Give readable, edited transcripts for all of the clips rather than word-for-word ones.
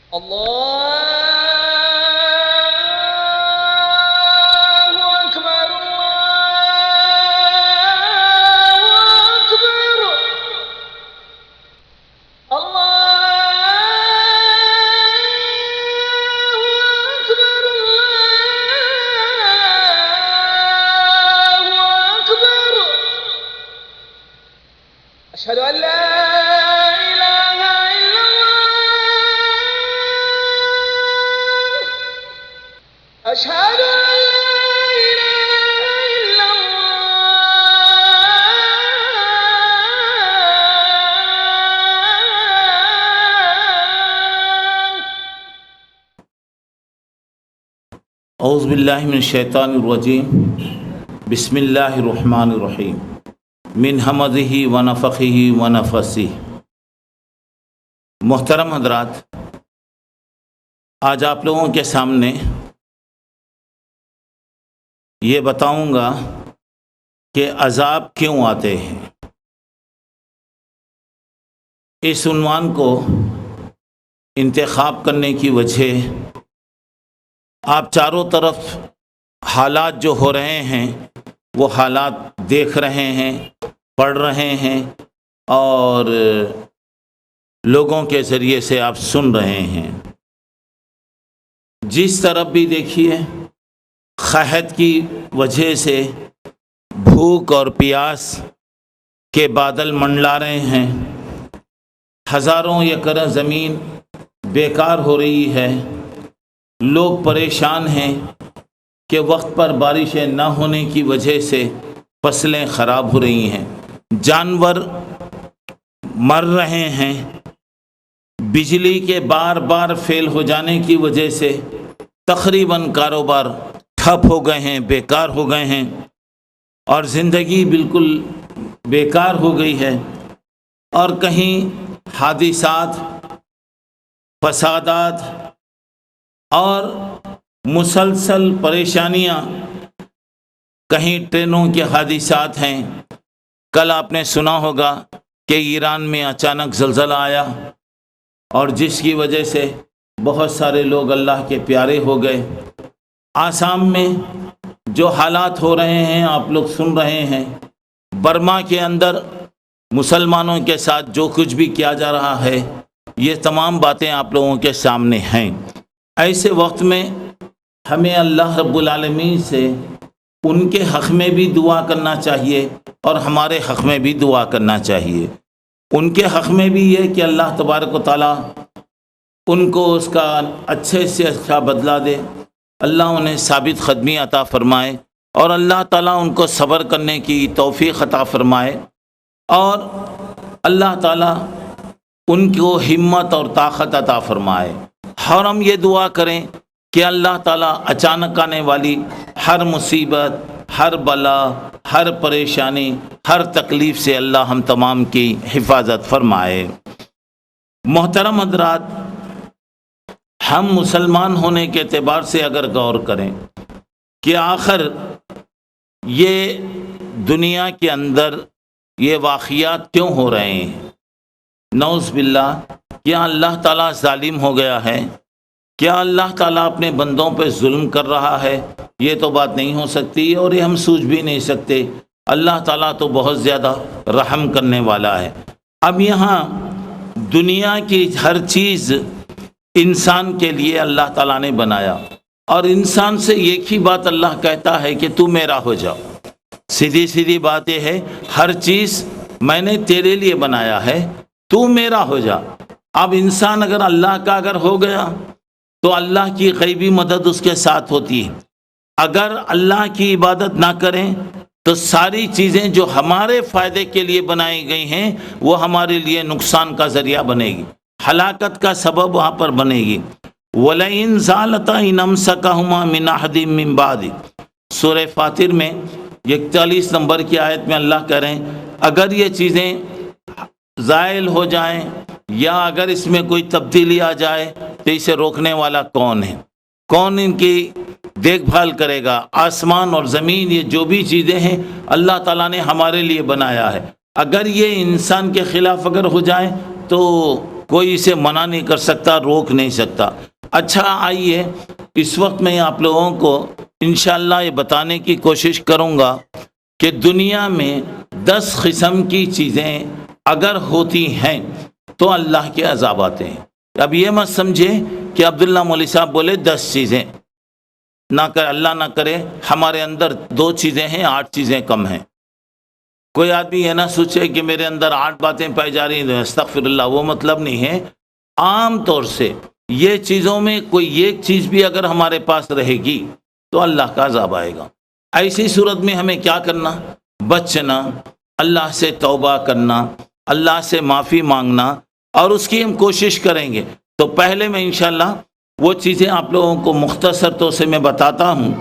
الله أكبر الله أكبر الله أكبر الله أكبر أشهد أن لا إله إلا الله أشهد أن لا إله إلا الله. اعوذ باللہ من الشیطان الرجیم بسم اللہ الرحمن الرحیم من حمزہ ونفخہ ونفثہ. محترم حضرات، آج آپ لوگوں کے سامنے یہ بتاؤں گا کہ عذاب کیوں آتے ہیں. اس عنوان کو انتخاب کرنے کی وجہ، آپ چاروں طرف حالات جو ہو رہے ہیں وہ حالات دیکھ رہے ہیں، پڑھ رہے ہیں، اور لوگوں کے ذریعے سے آپ سن رہے ہیں. جس طرف بھی دیکھیے قحط کی وجہ سے بھوک اور پیاس کے بادل منڈلا رہے ہیں. ہزاروں ایکڑ زمین بیکار ہو رہی ہے. لوگ پریشان ہیں کہ وقت پر بارشیں نہ ہونے کی وجہ سے فصلیں خراب ہو رہی ہیں. جانور مر رہے ہیں. بجلی کے بار بار فیل ہو جانے کی وجہ سے تقریباً کاروبار ٹھپ ہو گئے ہیں، بیکار ہو گئے ہیں، اور زندگی بالکل بیکار ہو گئی ہے. اور کہیں حادثات، فسادات اور مسلسل پریشانیاں، کہیں ٹرینوں کے حادثات ہیں. کل آپ نے سنا ہوگا کہ ایران میں اچانک زلزلہ آیا اور جس کی وجہ سے بہت سارے لوگ اللہ کے پیارے ہو گئے. آسام میں جو حالات ہو رہے ہیں آپ لوگ سن رہے ہیں. برما کے اندر مسلمانوں کے ساتھ جو کچھ بھی کیا جا رہا ہے، یہ تمام باتیں آپ لوگوں کے سامنے ہیں. ایسے وقت میں ہمیں اللہ رب العالمین سے ان کے حق میں بھی دعا کرنا چاہیے اور ہمارے حق میں بھی دعا کرنا چاہیے. ان کے حق میں بھی یہ کہ اللہ تبارک و تعالیٰ ان کو اس کا اچھے سے اچھا بدلہ دے، اللہ انہیں ثابت قدمی عطا فرمائے، اور اللہ تعالیٰ ان کو صبر کرنے کی توفیق عطا فرمائے، اور اللہ تعالیٰ ان کو ہمت اور طاقت عطا فرمائے. اور ہم یہ دعا کریں کہ اللہ تعالیٰ اچانک آنے والی ہر مصیبت، ہر بلا، ہر پریشانی، ہر تکلیف سے اللہ ہم تمام کی حفاظت فرمائے. محترم حضرات، ہم مسلمان ہونے کے اعتبار سے اگر غور کریں کہ آخر یہ دنیا کے اندر یہ واقعات کیوں ہو رہے ہیں. نعوذ باللہ، کیا اللہ تعالیٰ ظالم ہو گیا ہے؟ کیا اللہ تعالیٰ اپنے بندوں پہ ظلم کر رہا ہے؟ یہ تو بات نہیں ہو سکتی، اور یہ ہم سوچ بھی نہیں سکتے. اللہ تعالیٰ تو بہت زیادہ رحم کرنے والا ہے. اب یہاں دنیا کی ہر چیز انسان کے لیے اللہ تعالیٰ نے بنایا، اور انسان سے ایک ہی بات اللہ کہتا ہے کہ تو میرا ہو جاؤ. سیدھی سیدھی بات یہ ہے، ہر چیز میں نے تیرے لیے بنایا ہے، تو میرا ہو جا. اب انسان اگر اللہ کا اگر ہو گیا تو اللہ کی غیبی مدد اس کے ساتھ ہوتی ہے. اگر اللہ کی عبادت نہ کریں تو ساری چیزیں جو ہمارے فائدے کے لیے بنائی گئی ہیں وہ ہمارے لیے نقصان کا ذریعہ بنے گی، ہلاکت کا سبب وہاں پر بنے گی. وَلَئِن زَالَتَا إِنْ أَمْسَكَهُمَا مِنْ أَحَدٍ مِّن بَعْدِ. سورہ فاطر میں 41 نمبر کی آیت میں اللہ کہہ رہے ہیں اگر یہ چیزیں زائل ہو جائیں یا اگر اس میں کوئی تبدیلی آ جائے تو اسے روکنے والا کون ہے؟ کون ان کی دیکھ بھال کرے گا؟ آسمان اور زمین، یہ جو بھی چیزیں ہیں اللہ تعالیٰ نے ہمارے لیے بنایا ہے. اگر یہ انسان کے خلاف اگر ہو جائے تو کوئی اسے منع نہیں کر سکتا، روک نہیں سکتا۔ اچھا آئیے اس وقت میں آپ لوگوں کو انشاءاللہ یہ بتانے کی کوشش کروں گا کہ دنیا میں 10 قسم کی چیزیں اگر ہوتی ہیں تو اللہ کے عذاب آتے ہیں۔ اب یہ مت سمجھے کہ عبداللہ مولوی صاحب بولے 10 چیزیں، نہ کر اللہ نہ کرے ہمارے اندر 2 چیزیں ہیں، 8 چیزیں کم ہیں۔ کوئی آدمی یہ نہ سوچے کہ میرے اندر 8 باتیں پائی جا رہی ہیں، استغفر اللہ، وہ مطلب نہیں ہے۔ عام طور سے یہ چیزوں میں کوئی ایک چیز بھی اگر ہمارے پاس رہے گی تو اللہ کا عذاب آئے گا۔ ایسی صورت میں ہمیں کیا کرنا؟ بچنا، اللہ سے توبہ کرنا، اللہ سے معافی مانگنا، اور اس کی ہم کوشش کریں گے۔ تو پہلے میں انشاءاللہ وہ چیزیں آپ لوگوں کو مختصر طور سے میں بتاتا ہوں۔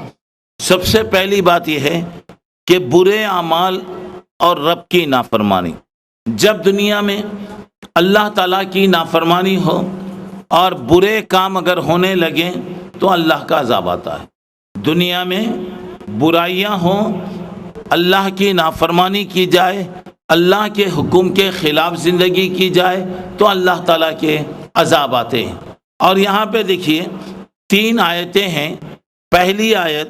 سب سے پہلی بات یہ ہے کہ برے اعمال اور رب کی نافرمانی۔ جب دنیا میں اللہ تعالیٰ کی نافرمانی ہو اور برے کام اگر ہونے لگیں تو اللہ کا عذاب آتا ہے۔ دنیا میں برائیاں ہوں، اللہ کی نافرمانی کی جائے، اللہ کے حکم کے خلاف زندگی کی جائے تو اللہ تعالیٰ کے عذاب آتے ہیں۔ اور یہاں پہ دیکھیے 3 آیتیں ہیں۔ پہلی آیت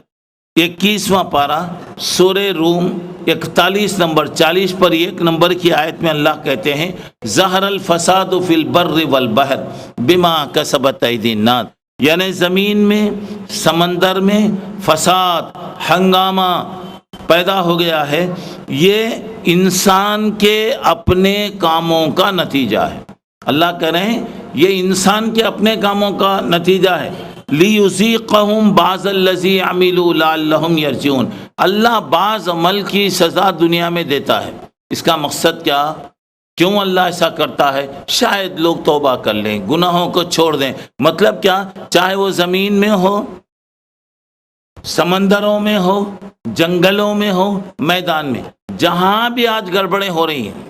21واں پارہ سورہ روم 41 نمبر 40 پر 1 نمبر کی آیت میں اللہ کہتے ہیں ظہر الفساد فی البر والبحر بما کسبت ایدی الناس، یعنی زمین میں، سمندر میں فساد، ہنگامہ پیدا ہو گیا ہے، یہ انسان کے اپنے کاموں کا نتیجہ ہے۔ اللہ کہہ رہے ہیں یہ انسان کے اپنے کاموں کا نتیجہ ہے۔ لِيُذِيقَهُمْ بَعْضَ الَّذِي عَمِلُوا لَعَلَّهُمْ يَرْجِعُونَ، اللہ بعض عمل کی سزا دنیا میں دیتا ہے۔ اس کا مقصد کیا؟ کیوں اللہ ایسا کرتا ہے؟ شاید لوگ توبہ کر لیں، گناہوں کو چھوڑ دیں۔ مطلب کیا؟ چاہے وہ زمین میں ہو، سمندروں میں ہو، جنگلوں میں ہو، میدان میں، جہاں بھی آج گڑبڑیں ہو رہی ہیں،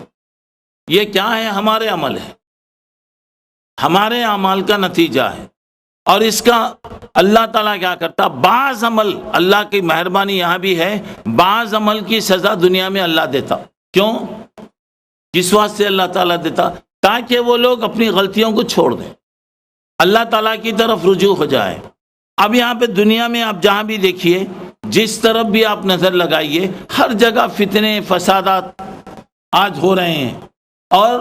یہ کیا ہے؟ ہمارے عمل ہے، ہمارے اعمال کا نتیجہ ہے۔ اور اس کا اللہ تعالیٰ کیا کرتا؟ بعض عمل، اللہ کی مہربانی یہاں بھی ہے، بعض عمل کی سزا دنیا میں اللہ دیتا۔ کیوں؟ کس واسطے اللہ تعالیٰ دیتا؟ تاکہ وہ لوگ اپنی غلطیوں کو چھوڑ دیں، اللہ تعالیٰ کی طرف رجوع ہو جائے۔ اب یہاں پہ دنیا میں آپ جہاں بھی دیکھیے، جس طرف بھی آپ نظر لگائیے، ہر جگہ فتنے، فسادات آج ہو رہے ہیں اور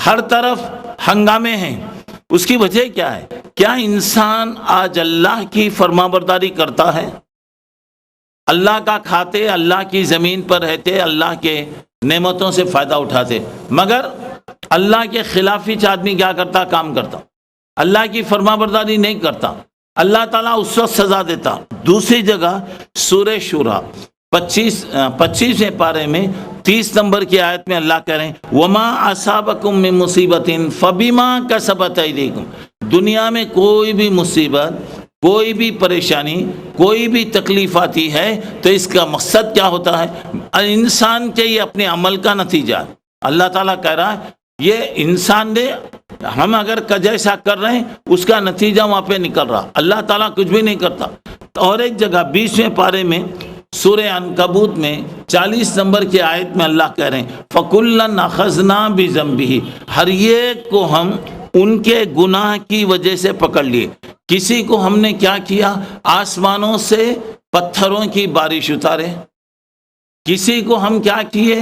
ہر طرف ہنگامے ہیں۔ اس کی وجہ کیا ہے؟ کیا انسان آج اللہ کی فرمانبرداری کرتا ہے؟ اللہ کا کھاتے، اللہ کی زمین پر رہتے، اللہ کے نعمتوں سے فائدہ اٹھاتے، مگر اللہ کے خلاف ہی آدمی کیا کرتا؟ کام کرتا، اللہ کی فرمانبرداری نہیں کرتا، اللہ تعالیٰ اس وقت سزا دیتا۔ دوسری جگہ سورہ شورا 25ویں پارے میں 30 نمبر کی آیت میں اللہ کہہ رہے ہیں وَمَا أَصَابَكُم مِّن مُّصِيبَةٍ فَبِمَا كَسَبَتْ أَيْدِيكُمْ، دنیا میں کوئی بھی مصیبت، کوئی بھی پریشانی، کوئی بھی تکلیف آتی ہے تو اس کا مقصد کیا ہوتا ہے؟ انسان کے یہ اپنے عمل کا نتیجہ ہے۔ اللہ تعالیٰ کہہ رہا ہے یہ انسان نے، ہم اگر جیسا کر رہے ہیں اس کا نتیجہ وہاں پہ نکل رہا، اللہ تعالیٰ کچھ بھی نہیں کرتا۔ اور ایک جگہ 20ویں پارے میں سورہ عنکبوت میں 40 نمبر کی آیت میں اللہ کہہ رہے ہیں فَكُلًّا أَخَذْنَا بِذَنبِهِ، ہر ایک کو ہم ان کے گناہ کی وجہ سے پکڑ لیے۔ کسی کو ہم نے کیا کیا؟ آسمانوں سے پتھروں کی بارش اتارے، کسی کو ہم کیا کیے؟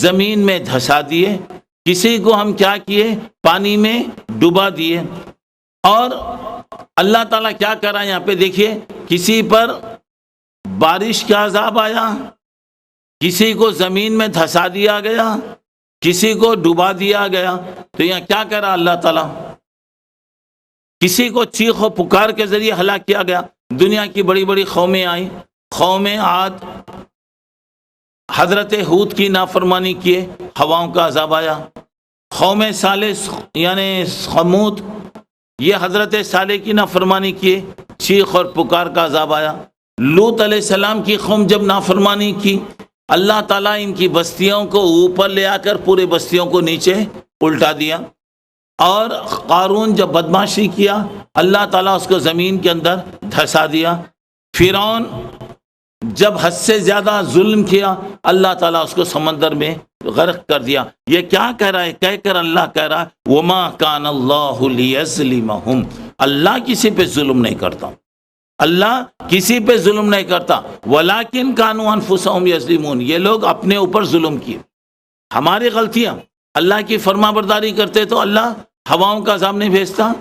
زمین میں دھسا دیے، کسی کو ہم کیا کیے؟ پانی میں ڈبا دیے۔ اور اللہ تعالیٰ کیا کر رہا ہے یہاں پہ دیکھیے، کسی پر بارش کا عذاب آیا، کسی کو زمین میں دھسا دیا گیا، کسی کو ڈبا دیا گیا۔ تو یہاں کیا کر رہا اللہ تعالیٰ؟ کسی کو چیخ و پکار کے ذریعے ہلاک کیا گیا۔ دنیا کی بڑی بڑی قومیں آئیں، قوم عاد، حضرت ہود کی نافرمانی کیے، ہواؤں کا عذاب آیا۔ قوم صالح یعنی سمود، یہ حضرت صالح کی نافرمانی کیے، چیخ اور پکار کا عذاب آیا۔ لوط علیہ السلام کی قوم جب نافرمانی کی، اللہ تعالیٰ ان کی بستیوں کو اوپر لے آ کر پورے بستیوں کو نیچے الٹا دیا۔ اور قارون جب بدمعاشی کیا، اللہ تعالیٰ اس کو زمین کے اندر دھسا دیا۔ فرعون جب حد سے زیادہ ظلم کیا، اللہ تعالیٰ اس کو سمندر میں غرق کر دیا. یہ کیا کہہ رہا ہے؟ کہہ کر اللہ کہہ رہا ہے وما کان اللہ لیظلمہم، اللہ کسی پہ ظلم نہیں کرتا، اللہ کسی پہ ظلم نہیں کرتا. ولیکن کانوا انفسہم یظلمون، یہ لوگ اپنے اوپر ظلم کیے. ہماری غلطیاں، اللہ کی فرما برداری کرتے تو اللہ ہواؤں کا عذاب نہیں بھیجتا،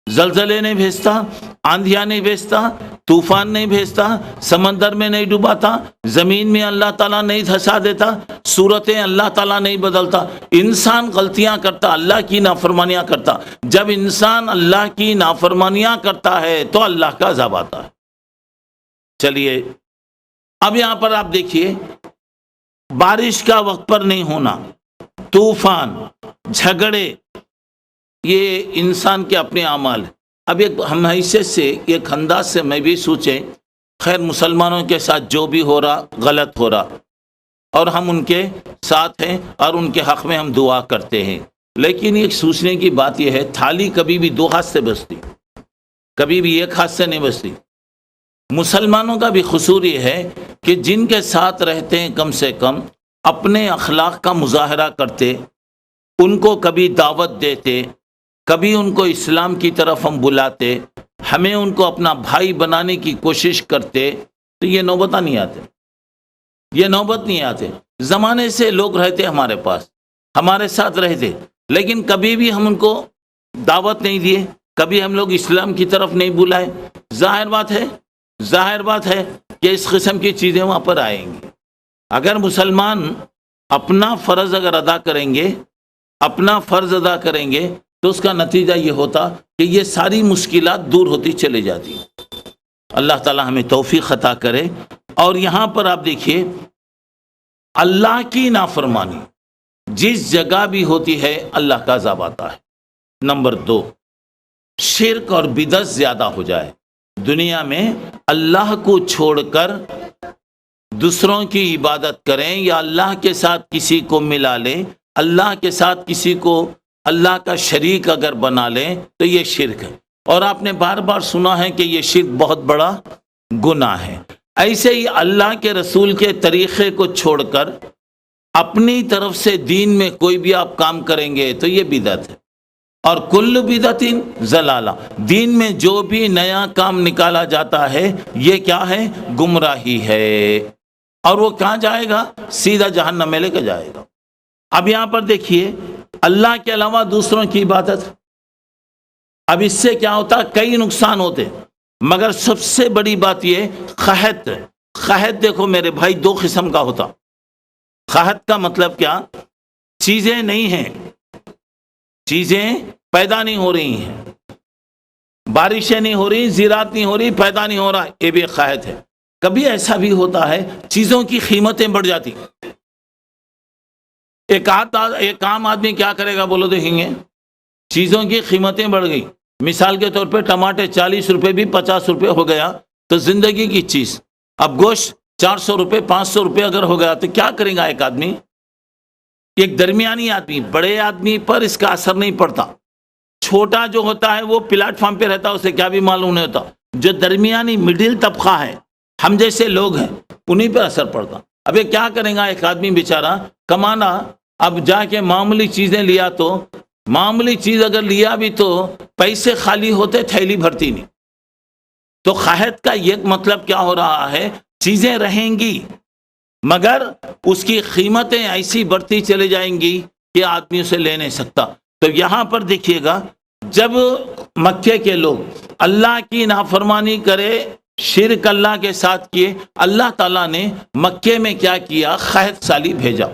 زلزلے نہیں بھیجتا، آندھیاں نہیں بھیجتا، طوفان نہیں بھیجتا، سمندر میں نہیں ڈباتا، زمین میں اللہ تعالیٰ نہیں دھسا دیتا، صورتیں اللہ تعالیٰ نہیں بدلتا. انسان غلطیاں کرتا، اللہ کی نافرمانیاں کرتا. جب انسان اللہ کی نافرمانیاں کرتا ہے تو اللہ کا عذاب آتا ہے. چلیے اب یہاں پر آپ دیکھیے، بارش کا وقت پر نہیں ہونا، طوفان، جھگڑے، یہ انسان کے اپنے اعمال. اب ایک ہم حیثیت سے، ایک انداز سے میں بھی سوچیں، خیر مسلمانوں کے ساتھ جو بھی ہو رہا غلط ہو رہا، اور ہم ان کے ساتھ ہیں اور ان کے حق میں ہم دعا کرتے ہیں. لیکن ایک سوچنے کی بات یہ ہے، تھالی کبھی بھی دو ہاتھ سے بجتی، کبھی بھی ایک ہاتھ سے نہیں بجتی. مسلمانوں کا بھی قصور یہ ہے کہ جن کے ساتھ رہتے ہیں کم سے کم اپنے اخلاق کا مظاہرہ کرتے، ان کو کبھی دعوت دیتے، کبھی ان کو اسلام کی طرف ہم بلاتے، ہمیں ان کو اپنا بھائی بنانے کی کوشش کرتے، تو یہ نوبت نہیں آتے، یہ نوبت نہیں آتے. زمانے سے لوگ رہتے ہمارے پاس، ہمارے ساتھ رہتے، لیکن کبھی بھی ہم ان کو دعوت نہیں دیے، کبھی ہم لوگ اسلام کی طرف نہیں بلائے. ظاہر بات ہے کہ اس قسم کی چیزیں وہاں پر آئیں گی. اگر مسلمان اپنا فرض اگر ادا کریں گے، اپنا فرض ادا کریں گے، تو اس کا نتیجہ یہ ہوتا کہ یہ ساری مشکلات دور ہوتی چلی جاتی. اللہ تعالی ہمیں توفیق عطا کرے. اور یہاں پر آپ دیکھیے، اللہ کی نافرمانی جس جگہ بھی ہوتی ہے اللہ کا عذاب آتا ہے. نمبر 2، شرک اور بدعت زیادہ ہو جائے دنیا میں، اللہ کو چھوڑ کر دوسروں کی عبادت کریں یا اللہ کے ساتھ کسی کو ملا لیں، اللہ کے ساتھ کسی کو اللہ کا شریک اگر بنا لیں تو یہ شرک ہے. اور آپ نے بار بار سنا ہے کہ یہ شرک بہت بڑا گناہ ہے. ایسے ہی اللہ کے رسول کے طریقے کو چھوڑ کر اپنی طرف سے دین میں کوئی بھی آپ کام کریں گے تو یہ بدعت ہے. اور کل بدعت ضلالہ، دین میں جو بھی نیا کام نکالا جاتا ہے یہ کیا ہے؟ گمراہی ہے. اور وہ کہاں جائے گا؟ سیدھا جہنم میں لے کے جائے گا. اب یہاں پر دیکھیے، اللہ کے علاوہ دوسروں کی عبادت، اب اس سے کیا ہوتا؟ کئی نقصان ہوتے، مگر سب سے بڑی بات یہ قحط دیکھو میرے بھائی، 2 قسم کا ہوتا. قحط کا مطلب کیا؟ چیزیں نہیں ہیں، چیزیں پیدا نہیں ہو رہی ہیں، بارشیں نہیں ہو رہی، زراعت نہیں ہو رہی، پیدا نہیں ہو رہا، یہ بھی قحط ہے. کبھی ایسا بھی ہوتا ہے چیزوں کی قیمتیں بڑھ جاتی. ایک عام آدمی کیا کرے گا بولو دیکھیں گے؟ چیزوں کی قیمتیں بڑھ گئی. مثال کے طور پہ ٹماٹر 40 روپے بھی 50 روپے ہو گیا تو زندگی کی چیز. اب گوشت 400 روپے 500 روپے اگر ہو گیا تو کیا کرے گا ایک آدمی؟ ایک درمیانی آدمی، بڑے آدمی پر اس کا اثر نہیں پڑتا. چھوٹا جو ہوتا ہے وہ پلیٹ فارم پہ رہتا ہے، اسے کیا بھی معلوم نہیں ہوتا. جو درمیانی مڈل طبقہ ہے، ہم جیسے لوگ ہیں، انہی پہ اثر پڑتا. اب یہ کیا کرے گا ایک آدمی بیچارہ؟ کمانا، اب جا کے معمولی چیزیں لیا تو، معمولی چیز اگر لیا بھی تو پیسے خالی ہوتے، تھیلی بھرتی نہیں. تو قحط کا یہ مطلب کیا ہو رہا ہے؟ چیزیں رہیں گی مگر اس کی قیمتیں ایسی بڑھتی چلے جائیں گی کہ آدمی اسے لے نہیں سکتا. تو یہاں پر دیکھیے گا، جب مکے کے لوگ اللہ کی نافرمانی کرے، شرک اللہ کے ساتھ کیے، اللہ تعالیٰ نے مکے میں کیا کیا؟ قحط سالی بھیجا.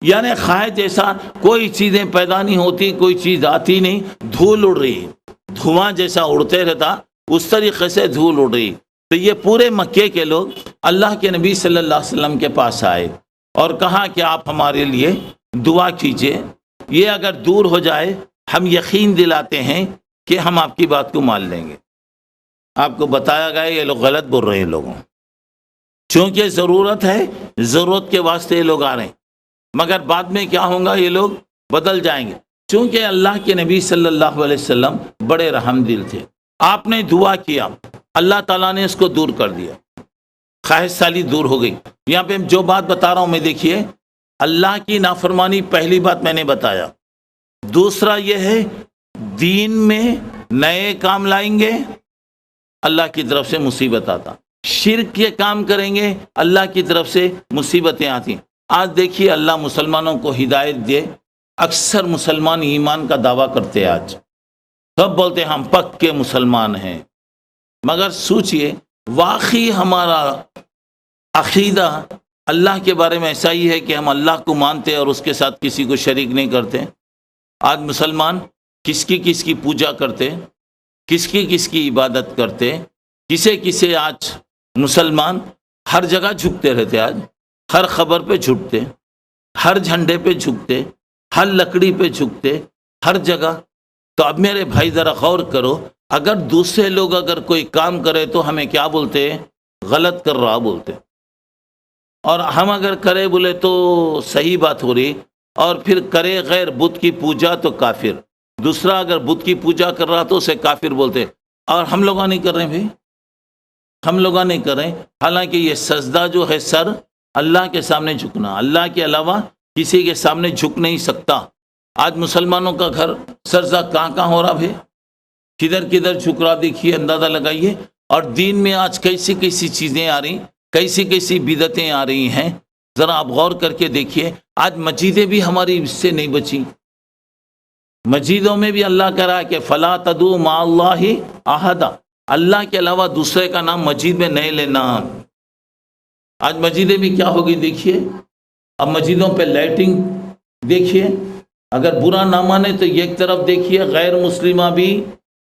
یعنی قحط جیسا کوئی چیزیں پیدا نہیں ہوتی، کوئی چیز آتی نہیں، دھول اڑ رہی، دھواں جیسا اڑتے رہتا اس طریقے سے دھول اڑ رہی. تو یہ پورے مکے کے لوگ اللہ کے نبی صلی اللہ علیہ وسلم کے پاس آئے اور کہا کہ آپ ہمارے لیے دعا کیجئے، یہ اگر دور ہو جائے ہم یقین دلاتے ہیں کہ ہم آپ کی بات کو مان لیں گے. آپ کو بتایا گیا یہ لوگ غلط بول رہے ہیں لوگوں، چونکہ ضرورت ہے، ضرورت کے واسطے یہ لوگ آ رہے ہیں، مگر بعد میں کیا ہوگا؟ یہ لوگ بدل جائیں گے. چونکہ اللہ کے نبی صلی اللہ علیہ وسلم بڑے رحم دل تھے، آپ نے دعا کیا، اللہ تعالیٰ نے اس کو دور کر دیا، قحط سالی دور ہو گئی. یہاں پہ جو بات بتا رہا ہوں میں، دیکھیے اللہ کی نافرمانی پہلی بات میں نے بتایا. دوسرا یہ ہے دین میں نئے کام لائیں گے اللہ کی طرف سے مصیبت آتا. شرک کے کام کریں گے اللہ کی طرف سے مصیبتیں آتی. آج دیکھیے اللہ مسلمانوں کو ہدایت دے. اکثر مسلمان ایمان کا دعویٰ کرتے ہیں. آج سب بولتے ہیں ہم پکے مسلمان ہیں، مگر سوچئے واقعی ہمارا عقیدہ اللہ کے بارے میں ایسا ہی ہے کہ ہم اللہ کو مانتے اور اس کے ساتھ کسی کو شریک نہیں کرتے؟ آج مسلمان کس کی پوجا کرتے، کس کی عبادت کرتے، کسے آج مسلمان ہر جگہ جھکتے رہتے. آج ہر خبر پہ جھکتے، ہر جھنڈے پہ جھکتے، ہر لکڑی پہ جھکتے، ہر جگہ. تو اب میرے بھائی ذرا غور کرو، اگر دوسرے لوگ اگر کوئی کام کرے تو ہمیں کیا بولتے ہیں؟ غلط کر رہا بولتے. اور ہم اگر کرے بولے تو صحیح بات ہو رہی، اور پھر کرے غیر بت کی پوجا تو کافر. دوسرا اگر بت کی پوجا کر رہا تو اسے کافر بولتے. اور ہم لوگ نہیں کر رہے بھائی، ہم لوگ نہیں کر رہے. حالانکہ یہ سجدہ جو ہے سر اللہ کے سامنے جھکنا، اللہ کے علاوہ کسی کے سامنے جھک نہیں سکتا. آج مسلمانوں کا گھر سجدہ کہاں ہو رہا بھائی، کدھر جھک رہا، دیکھیے اندازہ لگائیے. اور دین میں آج کیسی چیزیں آ رہی، کیسی بدعتیں آ رہی ہیں، ذرا آپ غور کر کے دیکھیے. آج مسجدیں بھی ہماری اس سے نہیں بچی. مسجدوں میں بھی اللہ کہہ رہا ہے کہ فلا تدعوا مع اللہ احدا، اللہ کے علاوہ دوسرے کا نام مسجد میں نہیں لینا. آج مسجدیں بھی کیا ہوگی دیکھیے. اب مسجدوں پہ لائٹنگ دیکھیے، اگر برا نہ مانے تو ایک طرف دیکھیے غیر مسلمہ بھی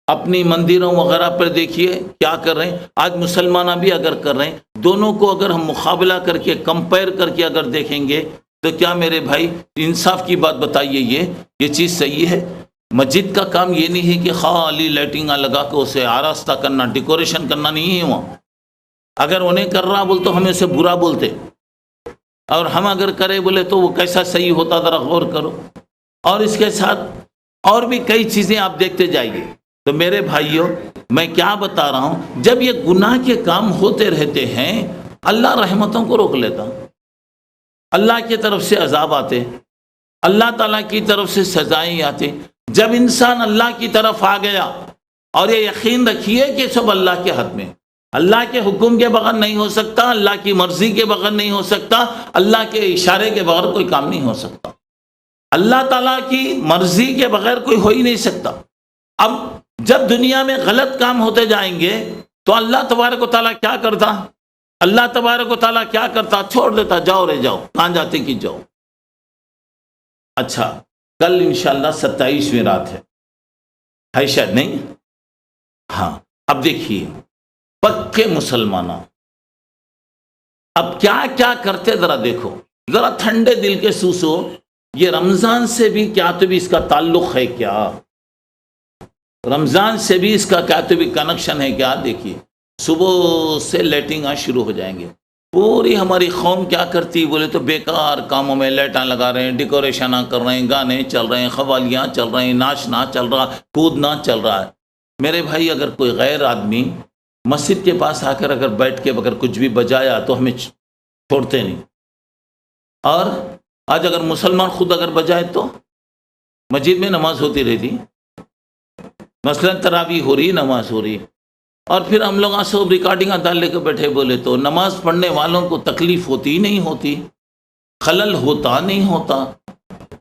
اپنی مندروں وغیرہ پر دیکھیے کیا کر رہے ہیں. آج مسلمانہ بھی اگر کر رہے ہیں، دونوں کو اگر ہم مقابلہ کر کے کمپیئر کر کے اگر دیکھیں گے تو کیا میرے بھائی انصاف کی بات بتائیے، یہ چیز صحیح ہے؟ مسجد کا کام یہ نہیں ہے کہ خالی لائٹنگاں لگا کے اسے آراستہ کرنا، ڈیکوریشن کرنا نہیں ہے وہاں. اگر انہیں کر رہا بول تو ہمیں اسے برا بولتے، اور ہم اگر کرے بولے تو وہ کیسا صحیح ہوتا، ذرا غور کرو. اور اس کے ساتھ اور بھی کئی چیزیں آپ دیکھتے جائیے. تو میرے بھائیوں میں کیا بتا رہا ہوں، جب یہ گناہ کے کام ہوتے رہتے ہیں اللہ رحمتوں کو روک لیتا، اللہ کی طرف سے عذاب آتے، اللہ تعالیٰ کی طرف سے سزائیں آتے. جب انسان اللہ کی طرف آ گیا، اور یہ یقین رکھیے کہ سب اللہ کے ہاتھ میں، اللہ کے حکم کے بغیر نہیں ہو سکتا، اللہ کی مرضی کے بغیر نہیں ہو سکتا، اللہ کے اشارے کے بغیر کوئی کام نہیں ہو سکتا، اللہ تعالیٰ کی مرضی کے بغیر کوئی ہو ہی نہیں سکتا. اب جب دنیا میں غلط کام ہوتے جائیں گے تو اللہ تبارک و تعالیٰ کیا کرتا؟ اللہ تبارک و تعالیٰ کیا کرتا؟ چھوڑ دیتا، جاؤ رے جاؤ، کہاں جاتے کہ جاؤ. اچھا کل انشاءاللہ 27ویں رات ہے شاید نہیں؟ ہاں. اب دیکھیے پکے مسلمانوں اب کیا کرتے، ذرا دیکھو، ذرا ٹھنڈے دل کے سوچو. یہ رمضان سے بھی کیا تو بھی اس کا تعلق ہے کیا؟ رمضان سے بھی اس کا کیا تو بھی کنیکشن ہے کیا؟ دیکھیے صبح سے لائٹنگ شروع ہو جائیں گے. پوری ہماری قوم کیا کرتی بولے تو بیکار کاموں میں لائٹاں لگا رہے ہیں، ڈیکوریشن کر رہے ہیں، گانے چل رہے ہیں، قوالیاں چل رہے ہیں، ناچنا چل رہا، کودنا چل رہا ہے. میرے بھائی اگر کوئی غیر آدمی مسجد کے پاس آ کر اگر بیٹھ کے اگر کچھ بھی بجایا تو ہمیں چھوڑتے نہیں. اور آج اگر مسلمان خود اگر بجائے تو مسجد میں نماز ہوتی رہتی، مثلا تراویح ہو رہی، نماز ہو رہی، اور پھر ہم لوگ سب ریکارڈنگ ڈال لے کے بیٹھے بولے تو نماز پڑھنے والوں کو تکلیف ہوتی نہیں ہوتی، خلل ہوتا نہیں ہوتا.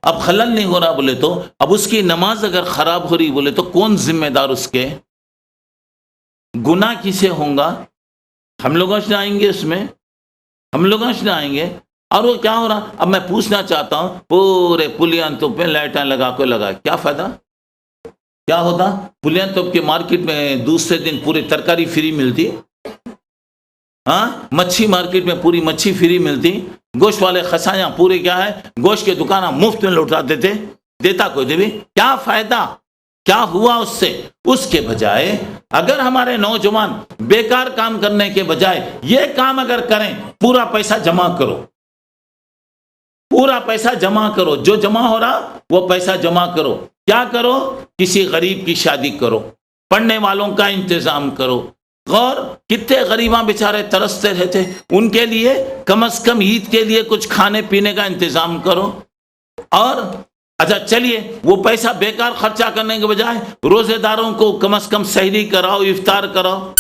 اب خلل نہیں ہو رہا بولے تو اب اس کی نماز اگر خراب ہو رہی بولے تو کون ذمہ دار؟ اس کے گناہ کسے ہوں گا؟ ہم لوگ سے آئیں گے، اس میں ہم لوگ سے آئیں گے. اور وہ کیا ہو رہا؟ اب میں پوچھنا چاہتا ہوں، پورے پلیان توپ پہ لائٹیں لگا کیا فائدہ؟ کیا ہوتا؟ پلیان توپ کے مارکیٹ میں دوسرے دن پوری ترکاری فری ملتی، ہاں مچھی مارکیٹ میں پوری مچھی فری ملتی، گوشت والے خسایاں پورے کیا ہے گوشت کے دکانیں مفت میں لوٹا دیتا کوئی بھی. کیا فائدہ؟ کیا ہوا اس سے؟ اس کے بجائے اگر ہمارے نوجوان بیکار کام کرنے کے بجائے یہ کام اگر کریں، پورا پیسہ جمع کرو، پورا پیسہ جمع کرو، جو جمع ہو رہا وہ پیسہ جمع کرو. کیا کرو؟ کسی غریب کی شادی کرو، پڑھنے والوں کا انتظام کرو، اور کتنے غریباں بیچارے ترستے رہتے، ان کے لیے کم از کم عید کے لیے کچھ کھانے پینے کا انتظام کرو۔ اور اچھا چلیے، وہ پیسہ بیکار خرچہ کرنے کے بجائے روزے داروں کو کم از کم سحری کراؤ، افطار کراؤ۔